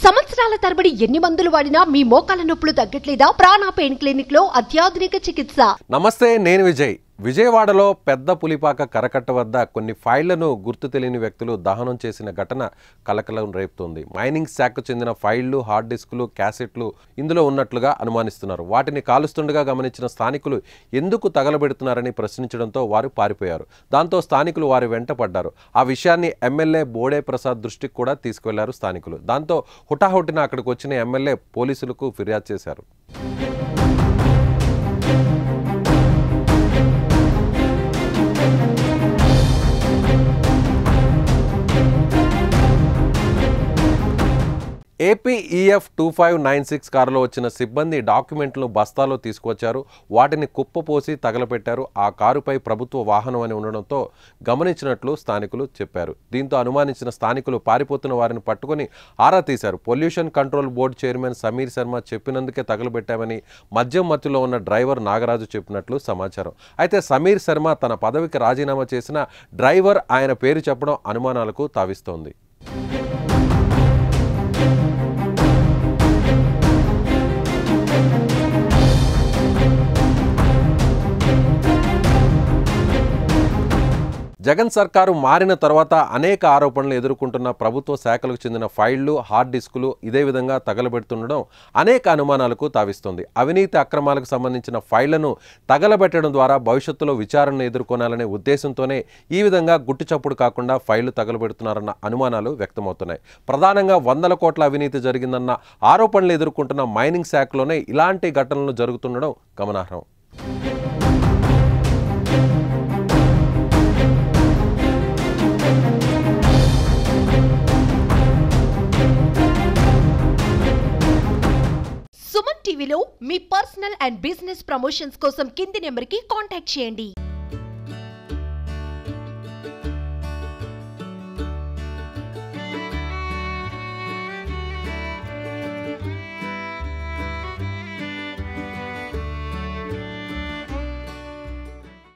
సంవత్సరాల తరబడి ఎన్ని మందులు వాడినా మీ మోకాల నొప్పులు తగ్గట్లేదా? ప్రాణ పెయిన్ క్లినిక్ లో అత్యాధునిక చికిత్స. నమస్తే, నేను విజయ్. విజయవాడలో పెద్ద పులిపాక కరకట్ట వద్ద కొన్ని ఫైళ్లను గుర్తు తెలియని వ్యక్తులు దహనం చేసిన ఘటన కలకలం రేపుతోంది. మైనింగ్ శాఖకు చెందిన ఫైళ్లు, హార్డ్ డిస్కులు, క్యాసెట్లు ఇందులో ఉన్నట్లుగా అనుమానిస్తున్నారు. వాటిని కాలుస్తుండగా గమనించిన స్థానికులు ఎందుకు తగలబెడుతున్నారని ప్రశ్నించడంతో వారు పారిపోయారు. దాంతో స్థానికులు వారి వెంట పడ్డారు. ఆ విషయాన్ని ఎమ్మెల్యే బోడే ప్రసాద్ దృష్టికి కూడా తీసుకెళ్లారు స్థానికులు. దాంతో హుటాహుటిన అక్కడికి వచ్చిన ఎమ్మెల్యే పోలీసులకు ఫిర్యాదు చేశారు. ఏపీఈఎఫ్ 2596 కారులో వచ్చిన సిబ్బంది డాక్యుమెంట్లను బస్తాలో తీసుకొచ్చారు. వాటిని కుప్పపోసి తగలపెట్టారు. ఆ కారుపై ప్రభుత్వ వాహనం అని ఉండడంతో గమనించినట్లు స్థానికులు చెప్పారు. దీంతో అనుమానించిన స్థానికులు పారిపోతున్న వారిని పట్టుకుని ఆరా తీశారు. Pollution control board chairman Sameer Sharma చెప్పినందుకే తగలబెట్టామని మద్యం మత్తులో ఉన్న డ్రైవర్ నాగరాజు చెప్పినట్లు సమాచారం. అయితే సమీర్ శర్మ తన పదవికి రాజీనామా చేసిన డ్రైవర్ ఆయన పేరు చెప్పడం అనుమానాలకు తావిస్తోంది. జగన్ సర్కారు మారిన తర్వాత అనేక ఆరోపణలు ఎదుర్కొంటున్న ప్రభుత్వ శాఖలకు చెందిన ఫైళ్లు, హార్డ్ డిస్కులు ఇదే విధంగా తగలబెడుతుండడం అనేక అనుమానాలకు తావిస్తోంది. అవినీతి అక్రమాలకు సంబంధించిన ఫైళ్లను తగలబెట్టడం ద్వారా భవిష్యత్తులో విచారణను ఎదుర్కొనాలనే ఉద్దేశంతోనే ఈ విధంగా గుట్టుచప్పుడు కాకుండా ఫైళ్లు తగలబెడుతున్నారన్న అనుమానాలు వ్యక్తమవుతున్నాయి. ప్రధానంగా 100 కోట్ల అవినీతి జరిగిందన్న ఆరోపణలు ఎదుర్కొంటున్న మైనింగ్ శాఖలోనే ఇలాంటి ఘటనలు జరుగుతుండడం గమనార్హం. సుమన్ టీవీలో మీ పర్సనల్ అండ్ బిజినెస్ ప్రమోషన్స్ కోసం కింది నెంబర్కి కాంటాక్ట్ చేయండి.